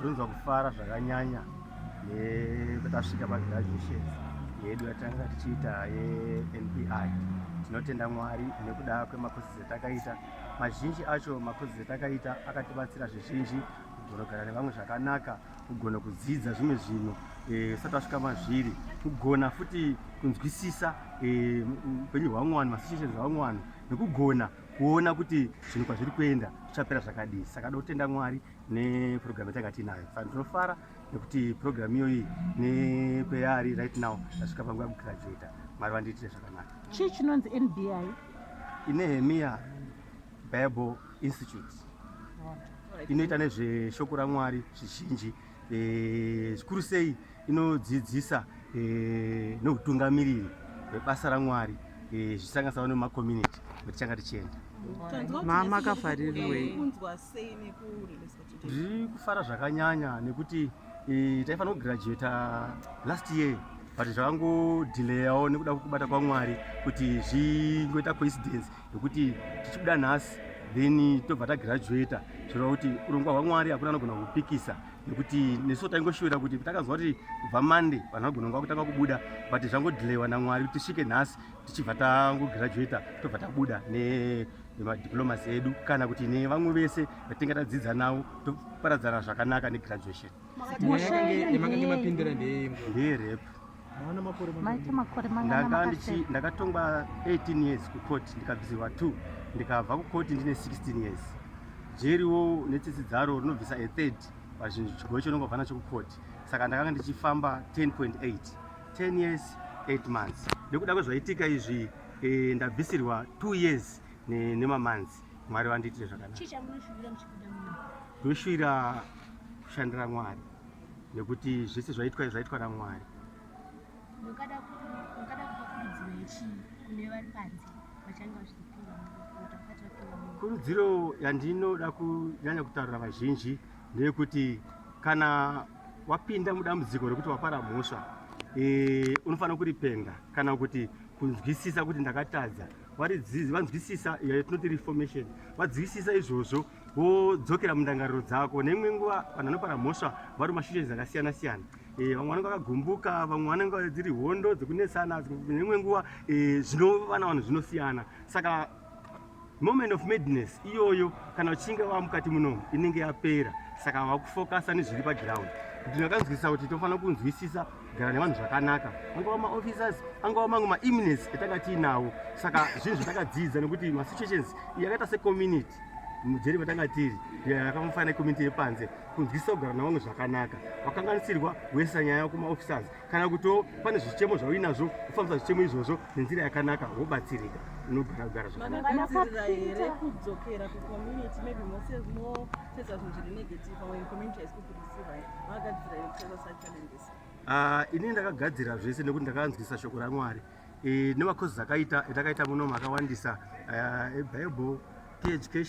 Runza kufara zvakanyanya nepatasvika pagraduation yedu yatanga tichiita yeNPI. Tinotenda Mwari nekuda kwemakosi etakaita. Mazhinji acho makosi etakaita akatibatsira zvizhinji kugona kugara nevamwe zvakanaka, kugona kudzidza zvimwe zvinhu usati wasvika mazviri, kugona futi kunzwisisa upenyu hwavamwe vanhu, masituations avamwe vanhu, nekugona kuona kuti zvinhu kwazviri kuenda zvichapera zvakadii. Saka tinotenda Mwari neprogramu yatanga tinayo. Saka tinofara nekuti programu iyoyi nekweyari right now tasvika panguva yekugraduata. Mwari vandiitire zvakanaka. Chii chinonzi NBI? Inehemia Bible Institute. Inoita nezveshoko raMwari zvizhinji, zvikuru sei inodzidzisa neutungamiriri hwebasa raMwari zvichisanganiswa nemakommunity matichanga tichienda. Makavharirwei? Ndiri kufara zvakanyanya nekuti taifanira kugraduata last year, but zvakangodhileyawo nekuda kwekubata kwaMwari kuti zvingoita coincidence yekuti tichibuda nhasi then tobva tagraduata, zvoreva kuti urongwa hwaMwari hakuna anogona kupikisa, nekuti nesu taingoshuvira kuti takanzwa kuti kubva Monday vanhu vagona kutanga kubuda, but zvangodhileyiwa naMwari kuti tisvike nhasi tichibva tangograduata tobva tabuda nemadiplomas edu, kana kuti nevamwe vese vatinga tadzidza navo toparadzana zvakanaka negraduation. Ndeyerep. Ndakatongwa 18 years kukoti, ndikabvisirwa 2, ndikabva kukoti ndine 16 years. Jeriwo netsitsi dzaro rinobvisa a third pazvinhu chigoi chinongobva nacho kukoti. Saka ndakanga ndichifamba 10.8, 10 years 8 months. Nekuda kwezvaitika izvi ndabvisirwa 2 years nemamanzi. Mwari vandiitire zvakanaka. Ndoshuvira kushandira Mwari nekuti zvese zvaitwa naMwari. Kurudziro yandinoda kunyanya kutaurira vazhinji ndeyekuti kana wapinda mudambudziko rekuti wapara mhosva, unofanira kuripenga kana kuti kunzwisisa kuti ndakatadza. Vanzwisisa yatinoti reformation, vadzwisisa izvozvo wodzokera mundangariro dzako. Neimwe nguva vanhu vanopara mhosva vari masituations akasiyana siyana. Vamwe vanenge vakagumbuka, vamwe vanenge dziri hondo dzekunesana, neimwe nguva zvinova vanhu zvinosiyana. Saka moment of madness iyoyo kana uchinge wamukati munomu inenge yapera. Saka vakufokasa nezviri paground. Ndinokanzwisisa kuti tofanira kunzwisisa kugara nevanhu zvakanaka, angava maofficers, angava mamwe maeminence etanga tiinawo. Saka zvinhu zvatakadzidza nekuti masituations yakaita secommunity Mujeri patanga tiri yakafanana community yepanze, kunzwisisa kugara navamwe zvakanaka, wakanganisirwa kuisa nyaya kumaofficers, kana kuti pane zvichemo zvauinazvo kufambisa zvichemo izvozvo nenzira yakanaka wobatsirika unogara kugara zvakanaka. Ini ndakagadzira zvese nekuti ndakanzwisisa shoko raMwari nemakosi etakaita munomu akawandisa, eBible, education